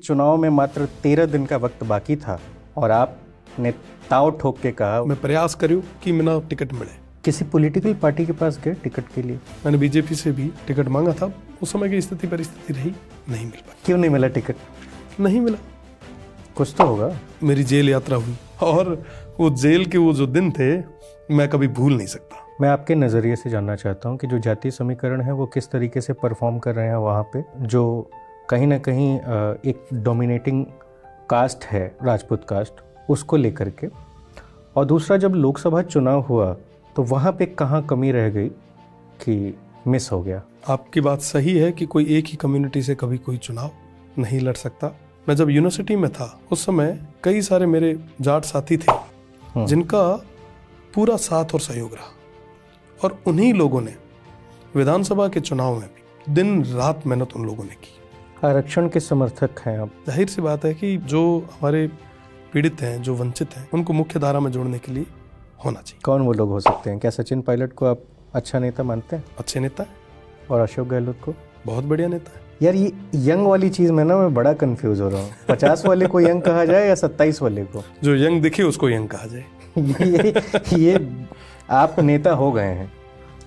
चुनाव में मात्र 13 दिन का वक्त बाकी था और आपने ताव ठोक के कहा मैं प्रयास करूँ कि मेरा टिकट मिले। किसी पॉलिटिकल पार्टी के पास गए टिकट के लिए? मैंने बीजेपी से भी टिकट मांगा था, उस समय की स्थिति परिस्थिति रही, नहीं मिल पाई। क्यों नहीं मिला टिकट? नहीं मिला। कुछ तो होगा। मेरी जेल यात्रा हुई और वो जेल के वो जो दिन थे मैं कभी भूल नहीं सकता। मैं आपके नज़रिए से जानना चाहता हूँ कि जो जातीय समीकरण है वो किस तरीके से परफॉर्म कर रहे हैं वहाँ पे, जो कहीं ना कहीं एक डोमिनेटिंग कास्ट है राजपूत कास्ट, उसको लेकर के। और दूसरा, जब लोकसभा चुनाव हुआ तो वहाँ पे कहाँ कमी रह गई कि मिस हो गया? आपकी बात सही है कि कोई एक ही कम्युनिटी से कभी कोई चुनाव नहीं लड़ सकता। मैं जब यूनिवर्सिटी में था उस समय कई सारे मेरे जाट साथी थे जिनका पूरा साथ और सहयोग रहा, और उन्हीं लोगों ने विधानसभा के चुनाव में भी दिन रात मेहनत उन लोगों ने की। आरक्षण के समर्थक हैं आप? जाहिर सी बात है कि जो हमारे पीड़ित हैं, जो वंचित हैं, उनको मुख्य धारा में जोड़ने के लिए होना चाहिए। कौन वो लोग हो सकते हैं? क्या सचिन पायलट को आप अच्छा नेता मानते हैं? अच्छे नेता है। और अशोक गहलोत को? बहुत बढ़िया नेता है। यार ये यंग वाली चीज़ में ना मैं बड़ा कंफ्यूज हो रहा हूँ। 50 वाले को यंग कहा जाए या 27 वाले को? जो यंग दिखे उसको यंग कहा जाए। ये आप नेता हो गए हैं।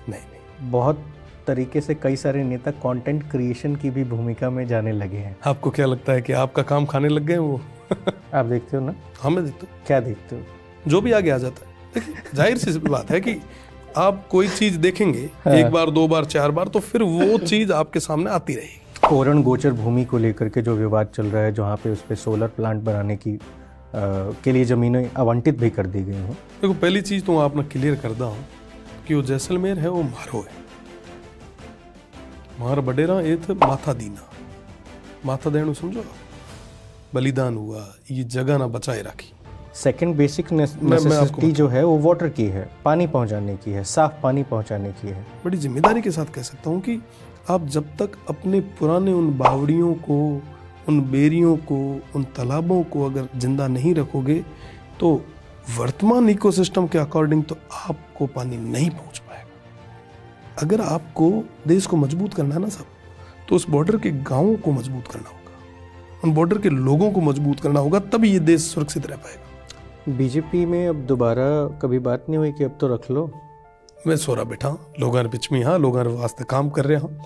नहीं, बहुत तरीके से कई सारे नेता कंटेंट क्रिएशन की भी भूमिका में जाने लगे हैं। आपको क्या लगता है कि आपका काम खाने लग गए वो? आप देखते हो ना? हाँ मैं देखता हूँ। क्या देखते हो? जो भी आगे आ जाता है। जाहिर सी बात है कि आप कोई चीज देखेंगे एक बार, दो बार, चार बार, तो फिर वो चीज आपके सामने आती रहेगी। ओरण गोचर भूमि को लेकर के जो विवाद चल रहा है, जहाँ पे उस पे सोलर प्लांट बनाने की के लिए जमीनें आवंटित भी कर दी गई हैं। देखो, पहली चीज तो आपने क्लियर कर दा हूँ कि वो जैसलमेर है वो मारो है। मार बडेरा एथ माथा दीना, माथा देनु समझो, बलिदान हुआ, ये जगह ना बचाए रखी। सेकंड बेसिक नेसेसिटी जो है वो वाटर की है, पानी पहुंचाने की है, साफ पानी पहुंचाने की है। बड़ी जिम्मेदारी के साथ कह सकता हूँ कि आप जब तक अपने पुराने उन बावड़ियों को, उन बेरियों को, उन तालाबों को अगर जिंदा नहीं रखोगे तो वर्तमान इकोसिस्टम के अकॉर्डिंग तो आपको पानी नहीं पहुंच पाएगा। अगर आपको देश को मजबूत करना है ना सब, तो उस बॉर्डर के गांवों को मजबूत करना होगा, उन बॉर्डर के लोगों को मजबूत करना होगा, तभी ये देश सुरक्षित रह पाएगा। बीजेपी में अब दोबारा कभी बात नहीं हुई कि अब तो रख लो? मैं सोरा बैठा, लोगों बिच में हाँ, लोगों वास्ते काम कर रहा हूँ।